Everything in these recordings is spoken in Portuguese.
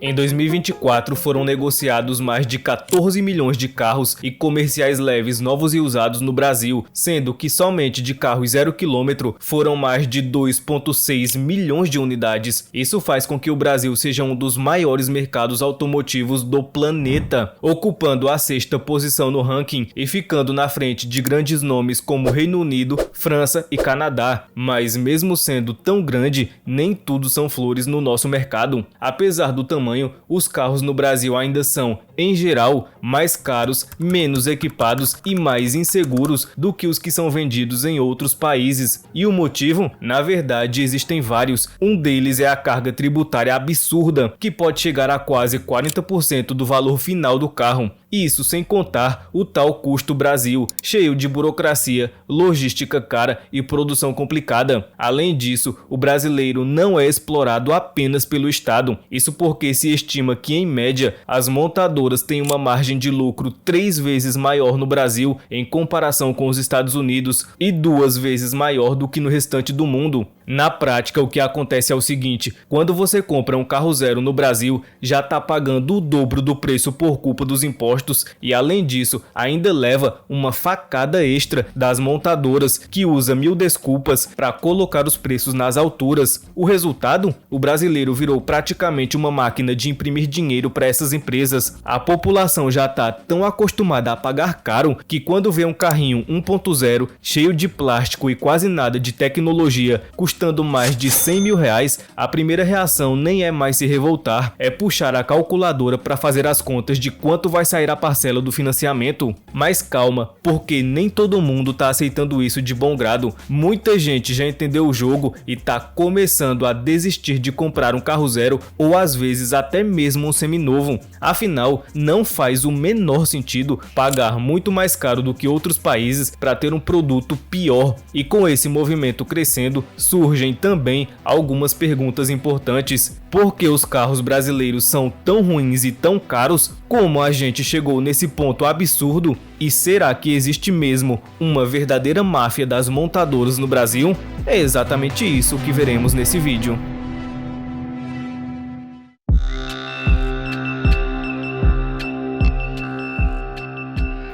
Em 2024 foram negociados mais de 14 milhões de carros e comerciais leves novos e usados no Brasil, sendo que somente de carros 0 km foram mais de 2,6 milhões de unidades. Isso faz com que o Brasil seja um dos maiores mercados automotivos do planeta, ocupando a 6ª posição no ranking e ficando na frente de grandes nomes como Reino Unido, França e Canadá. Mas mesmo sendo tão grande, nem tudo são flores no nosso mercado. Apesar do tamanho, os carros no Brasil ainda são, em geral, mais caros, menos equipados e mais inseguros do que os que são vendidos em outros países. E o motivo? Na verdade, existem vários. Um deles é a carga tributária absurda, que pode chegar a quase 40% do valor final do carro. Isso sem contar o tal custo Brasil, cheio de burocracia, logística cara e produção complicada. Além disso, o brasileiro não é explorado apenas pelo Estado. Isso porque se estima que, em média, as montadoras têm uma margem de lucro 3 vezes maior no Brasil em comparação com os Estados Unidos e 2 vezes maior do que no restante do mundo. Na prática, o que acontece é o seguinte: quando você compra um carro zero no Brasil, já está pagando o dobro do preço por culpa dos impostos e, além disso, ainda leva uma facada extra das montadoras, que usa mil desculpas para colocar os preços nas alturas. O resultado? O brasileiro virou praticamente uma máquina de imprimir dinheiro para essas empresas. A população já está tão acostumada a pagar caro que, quando vê um carrinho 1.0 cheio de plástico e quase nada de tecnologia, custando mais de 100 mil reais, a primeira reação nem é mais se revoltar, é puxar a calculadora para fazer as contas de quanto vai sair a parcela do financiamento. Mas calma, porque nem todo mundo tá aceitando isso de bom grado. Muita gente já entendeu o jogo e tá começando a desistir de comprar um carro zero ou às vezes até mesmo um seminovo. Afinal, não faz o menor sentido pagar muito mais caro do que outros países para ter um produto pior. E com esse movimento crescendo, surgem também algumas perguntas importantes. Por que os carros brasileiros são tão ruins e tão caros? Como a gente chegou nesse ponto absurdo? E será que existe mesmo uma verdadeira máfia das montadoras no Brasil? É exatamente isso que veremos nesse vídeo.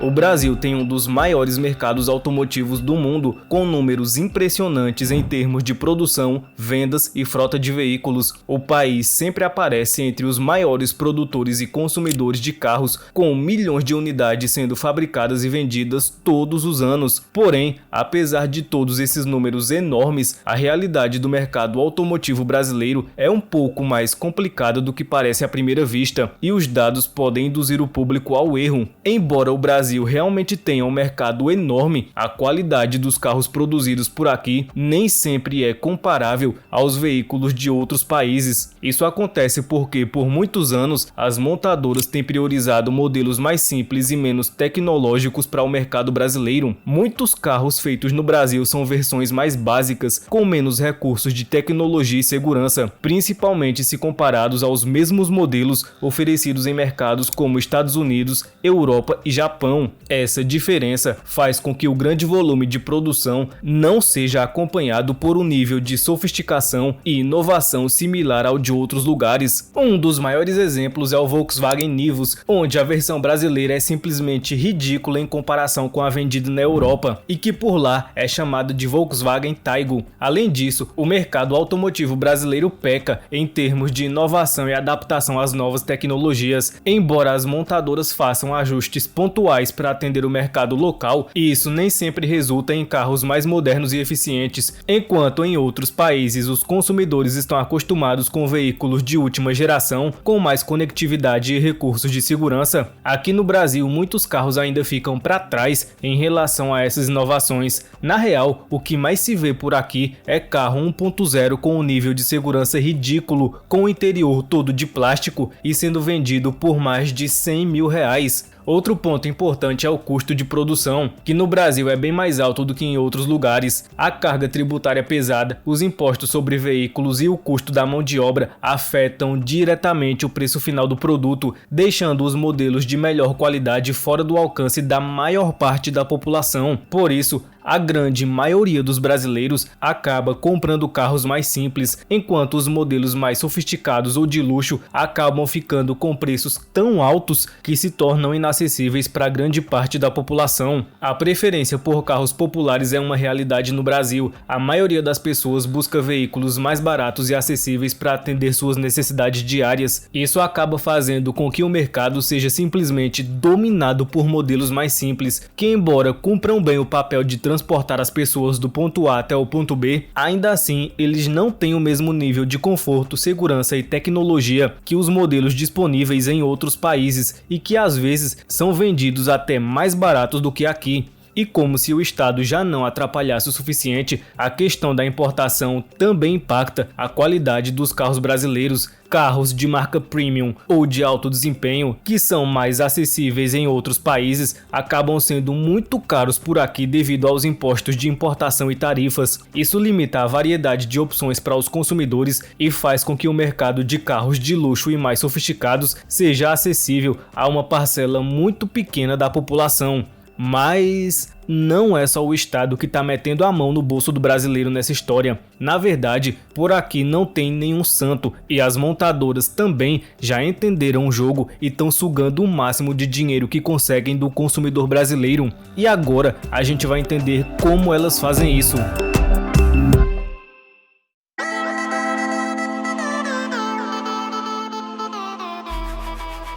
O Brasil tem um dos maiores mercados automotivos do mundo, com números impressionantes em termos de produção, vendas e frota de veículos. O país sempre aparece entre os maiores produtores e consumidores de carros, com milhões de unidades sendo fabricadas e vendidas todos os anos. Porém, apesar de todos esses números enormes, a realidade do mercado automotivo brasileiro é um pouco mais complicada do que parece à primeira vista, e os dados podem induzir o público ao erro. Embora o Brasil realmente tenha um mercado enorme, a qualidade dos carros produzidos por aqui nem sempre é comparável aos veículos de outros países. Isso acontece porque, por muitos anos, as montadoras têm priorizado modelos mais simples e menos tecnológicos para o mercado brasileiro. Muitos carros feitos no Brasil são versões mais básicas, com menos recursos de tecnologia e segurança, principalmente se comparados aos mesmos modelos oferecidos em mercados como Estados Unidos, Europa e Japão. Essa diferença faz com que o grande volume de produção não seja acompanhado por um nível de sofisticação e inovação similar ao de outros lugares. Um dos maiores exemplos é o Volkswagen Nivus, onde a versão brasileira é simplesmente ridícula em comparação com a vendida na Europa, e que por lá é chamada de Volkswagen Taigo. Além disso, o mercado automotivo brasileiro peca em termos de inovação e adaptação às novas tecnologias. Embora as montadoras façam ajustes pontuais para atender o mercado local, e isso nem sempre resulta em carros mais modernos e eficientes, enquanto em outros países os consumidores estão acostumados com veículos de última geração, com mais conectividade e recursos de segurança. Aqui no Brasil, muitos carros ainda ficam para trás em relação a essas inovações. Na real, o que mais se vê por aqui é carro 1.0 com um nível de segurança ridículo, com o interior todo de plástico e sendo vendido por mais de 100 mil reais. Outro ponto importante é o custo de produção, que no Brasil é bem mais alto do que em outros lugares. A carga tributária pesada, os impostos sobre veículos e o custo da mão de obra afetam diretamente o preço final do produto, deixando os modelos de melhor qualidade fora do alcance da maior parte da população. Por isso, a grande maioria dos brasileiros acaba comprando carros mais simples, enquanto os modelos mais sofisticados ou de luxo acabam ficando com preços tão altos que se tornam inacessíveis para grande parte da população. A preferência por carros populares é uma realidade no Brasil. A maioria das pessoas busca veículos mais baratos e acessíveis para atender suas necessidades diárias. Isso acaba fazendo com que o mercado seja simplesmente dominado por modelos mais simples, que embora cumpram bem o papel de transportar as pessoas do ponto A até o ponto B, ainda assim eles não têm o mesmo nível de conforto, segurança e tecnologia que os modelos disponíveis em outros países e que às vezes são vendidos até mais baratos do que aqui. E como se o Estado já não atrapalhasse o suficiente, a questão da importação também impacta a qualidade dos carros brasileiros. Carros de marca premium ou de alto desempenho, que são mais acessíveis em outros países, acabam sendo muito caros por aqui devido aos impostos de importação e tarifas. Isso limita a variedade de opções para os consumidores e faz com que o mercado de carros de luxo e mais sofisticados seja acessível a uma parcela muito pequena da população. Mas não é só o Estado que está metendo a mão no bolso do brasileiro nessa história. Na verdade, por aqui não tem nenhum santo e as montadoras também já entenderam o jogo e estão sugando o máximo de dinheiro que conseguem do consumidor brasileiro. E agora a gente vai entender como elas fazem isso.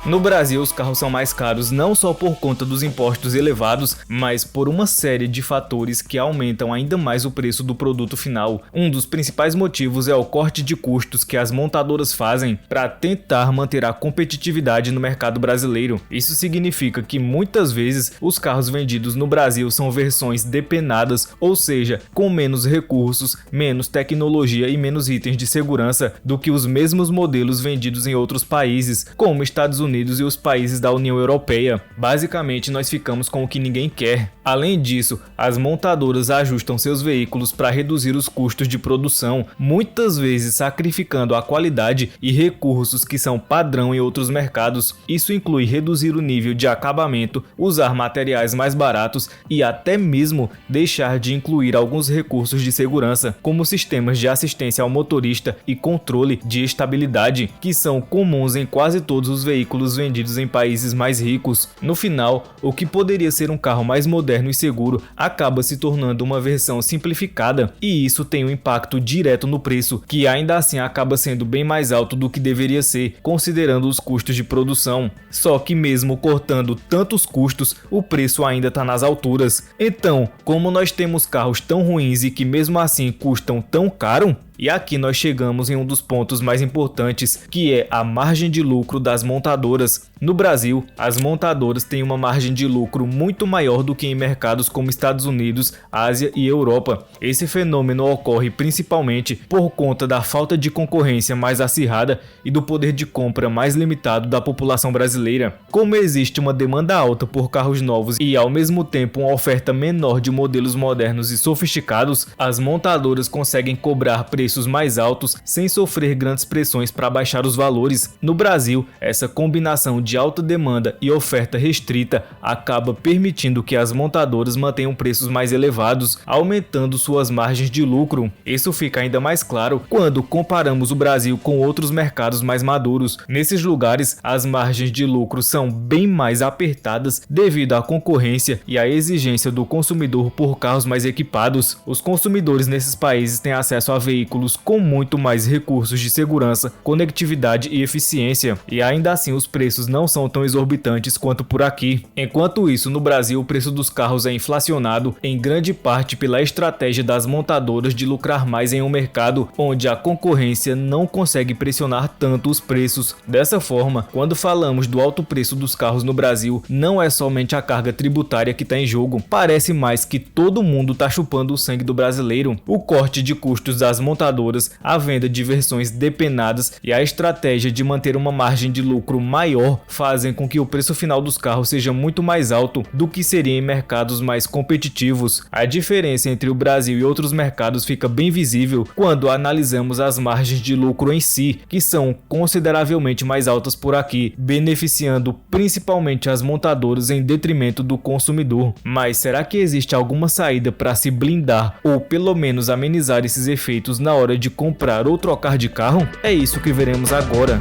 No Brasil, os carros são mais caros não só por conta dos impostos elevados, mas por uma série de fatores que aumentam ainda mais o preço do produto final. Um dos principais motivos é o corte de custos que as montadoras fazem para tentar manter a competitividade no mercado brasileiro. Isso significa que muitas vezes os carros vendidos no Brasil são versões depenadas, ou seja, com menos recursos, menos tecnologia e menos itens de segurança do que os mesmos modelos vendidos em outros países, como Estados Unidos e os países da União Europeia. Basicamente, nós ficamos com o que ninguém quer. Além disso, as montadoras ajustam seus veículos para reduzir os custos de produção, muitas vezes sacrificando a qualidade e recursos que são padrão em outros mercados. Isso inclui reduzir o nível de acabamento, usar materiais mais baratos e até mesmo deixar de incluir alguns recursos de segurança, como sistemas de assistência ao motorista e controle de estabilidade, que são comuns em quase todos os veículos vendidos em países mais ricos. No final, o que poderia ser um carro mais moderno e seguro acaba se tornando uma versão simplificada, e isso tem um impacto direto no preço, que ainda assim acaba sendo bem mais alto do que deveria ser, considerando os custos de produção. Só que mesmo cortando tantos custos, o preço ainda está nas alturas. Então, como nós temos carros tão ruins e que mesmo assim custam tão caro? E aqui nós chegamos em um dos pontos mais importantes, que é a margem de lucro das montadoras. No Brasil, as montadoras têm uma margem de lucro muito maior do que em mercados como Estados Unidos, Ásia e Europa. Esse fenômeno ocorre principalmente por conta da falta de concorrência mais acirrada e do poder de compra mais limitado da população brasileira. Como existe uma demanda alta por carros novos e ao mesmo tempo uma oferta menor de modelos modernos e sofisticados, as montadoras conseguem cobrar preços mais altos sem sofrer grandes pressões para baixar os valores. No Brasil, essa combinação de alta demanda e oferta restrita acaba permitindo que as montadoras mantenham preços mais elevados, aumentando suas margens de lucro. Isso fica ainda mais claro quando comparamos o Brasil com outros mercados mais maduros. Nesses lugares, as margens de lucro são bem mais apertadas devido à concorrência e à exigência do consumidor por carros mais equipados. Os consumidores nesses países têm acesso a veículos com muito mais recursos de segurança, conectividade e eficiência, e ainda assim os preços não são tão exorbitantes quanto por aqui. Enquanto isso, no Brasil, o preço dos carros é inflacionado em grande parte pela estratégia das montadoras de lucrar mais em um mercado onde a concorrência não consegue pressionar tanto os preços. Dessa forma, quando falamos do alto preço dos carros no Brasil, não é somente a carga tributária que está em jogo. Parece mais que todo mundo está chupando o sangue do brasileiro. O corte de custos das montadoras montadoras, a venda de versões depenadas e a estratégia de manter uma margem de lucro maior fazem com que o preço final dos carros seja muito mais alto do que seria em mercados mais competitivos. A diferença entre o Brasil e outros mercados fica bem visível quando analisamos as margens de lucro em si, que são consideravelmente mais altas por aqui, beneficiando principalmente as montadoras em detrimento do consumidor. Mas será que existe alguma saída para se blindar ou pelo menos amenizar esses efeitos na hora de comprar ou trocar de carro? É isso que veremos agora.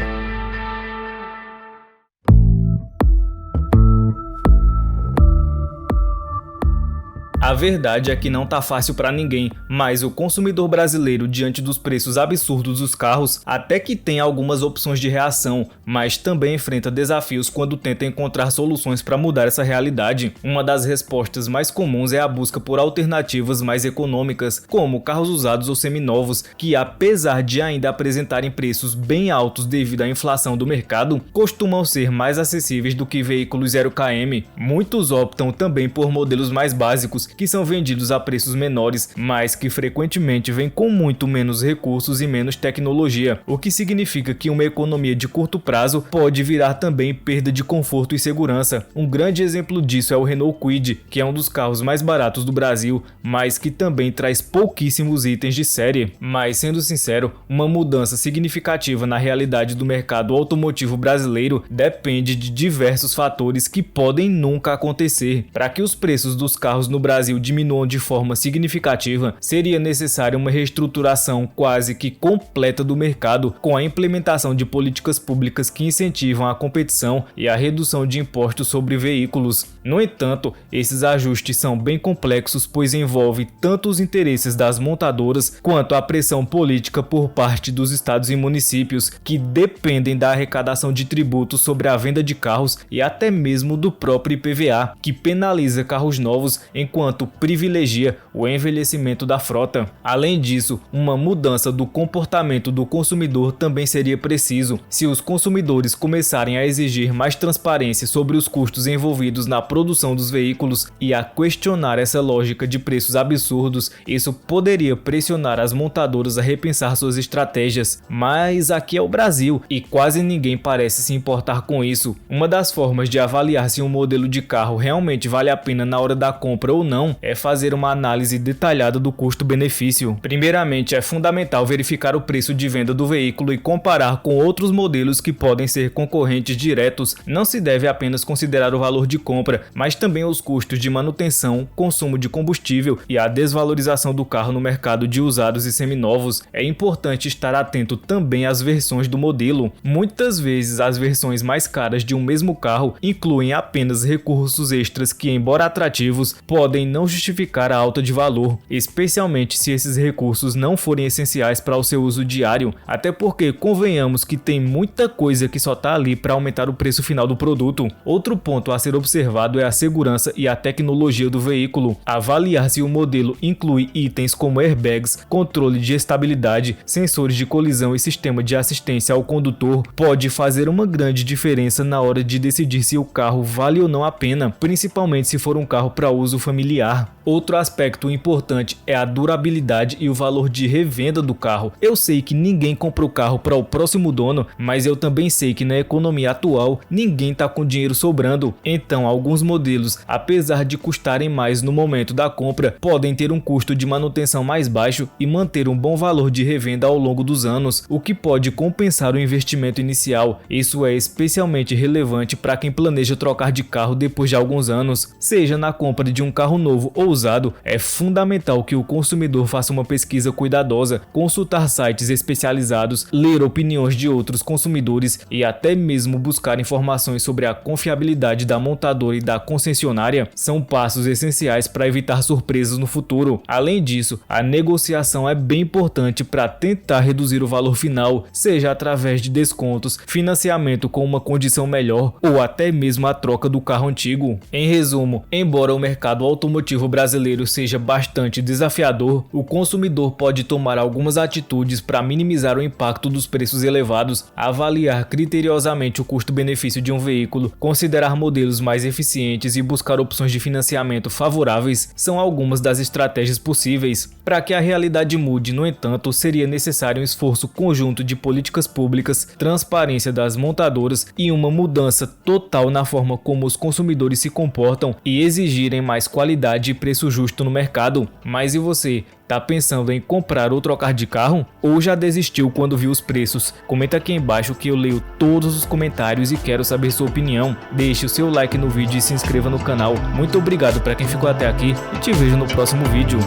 A verdade é que não tá fácil para ninguém, mas o consumidor brasileiro, diante dos preços absurdos dos carros, até que tem algumas opções de reação, mas também enfrenta desafios quando tenta encontrar soluções para mudar essa realidade. Uma das respostas mais comuns é a busca por alternativas mais econômicas, como carros usados ou seminovos, que apesar de ainda apresentarem preços bem altos devido à inflação do mercado, costumam ser mais acessíveis do que veículos 0 km. Muitos optam também por modelos mais básicos, que são vendidos a preços menores, mas que frequentemente vêm com muito menos recursos e menos tecnologia, o que significa que uma economia de curto prazo pode virar também perda de conforto e segurança. Um grande exemplo disso é o Renault Kwid, que é um dos carros mais baratos do Brasil, mas que também traz pouquíssimos itens de série. Mas sendo sincero, uma mudança significativa na realidade do mercado automotivo brasileiro depende de diversos fatores que podem nunca acontecer. Para que os preços dos carros no Brasil diminuam de forma significativa, seria necessária uma reestruturação quase que completa do mercado, com a implementação de políticas públicas que incentivam a competição e a redução de impostos sobre veículos. No entanto, esses ajustes são bem complexos, pois envolvem tanto os interesses das montadoras quanto a pressão política por parte dos estados e municípios, que dependem da arrecadação de tributos sobre a venda de carros e até mesmo do próprio IPVA, que penaliza carros novos enquanto privilegia o envelhecimento da frota. Além disso, uma mudança do comportamento do consumidor também seria preciso. Se os consumidores começarem a exigir mais transparência sobre os custos envolvidos na produção dos veículos e a questionar essa lógica de preços absurdos, isso poderia pressionar as montadoras a repensar suas estratégias. Mas aqui é o Brasil e quase ninguém parece se importar com isso. Uma das formas de avaliar se um modelo de carro realmente vale a pena na hora da compra ou não é fazer uma análise detalhada do custo-benefício. Primeiramente, é fundamental verificar o preço de venda do veículo e comparar com outros modelos que podem ser concorrentes diretos. Não se deve apenas considerar o valor de compra, mas também os custos de manutenção, consumo de combustível e a desvalorização do carro no mercado de usados e seminovos. É importante estar atento também às versões do modelo. Muitas vezes, as versões mais caras de um mesmo carro incluem apenas recursos extras que, embora atrativos, podem não justificar a alta de valor, especialmente se esses recursos não forem essenciais para o seu uso diário, até porque convenhamos que tem muita coisa que só está ali para aumentar o preço final do produto. Outro ponto a ser observado é a segurança e a tecnologia do veículo. Avaliar se o modelo inclui itens como airbags, controle de estabilidade, sensores de colisão e sistema de assistência ao condutor pode fazer uma grande diferença na hora de decidir se o carro vale ou não a pena, principalmente se for um carro para uso familiar. Outro aspecto importante é a durabilidade e o valor de revenda do carro. Eu sei que ninguém compra o carro para o próximo dono, mas eu também sei que na economia atual ninguém está com dinheiro sobrando. Então, alguns modelos, apesar de custarem mais no momento da compra, podem ter um custo de manutenção mais baixo e manter um bom valor de revenda ao longo dos anos, o que pode compensar o investimento inicial. Isso é especialmente relevante para quem planeja trocar de carro depois de alguns anos. Seja na compra de um carro novo ou usado, é fundamental que o consumidor faça uma pesquisa cuidadosa, consultar sites especializados, ler opiniões de outros consumidores e até mesmo buscar informações sobre a confiabilidade da montadora e da concessionária são passos essenciais para evitar surpresas no futuro. Além disso, a negociação é bem importante para tentar reduzir o valor final, seja através de descontos, financiamento com uma condição melhor ou até mesmo a troca do carro antigo. Em resumo, embora o mercado automotivo automotivo brasileiro seja bastante desafiador, o consumidor pode tomar algumas atitudes para minimizar o impacto dos preços elevados, avaliar criteriosamente o custo-benefício de um veículo, considerar modelos mais eficientes e buscar opções de financiamento favoráveis são algumas das estratégias possíveis. Para que a realidade mude, no entanto, seria necessário um esforço conjunto de políticas públicas, transparência das montadoras e uma mudança total na forma como os consumidores se comportam e exigirem mais qualidade e preço justo no mercado. Mas e você? Tá pensando em comprar ou trocar de carro? Ou já desistiu quando viu os preços? Comenta aqui embaixo que eu leio todos os comentários e quero saber sua opinião. Deixe o seu like no vídeo e se inscreva no canal. Muito obrigado para quem ficou até aqui e te vejo no próximo vídeo.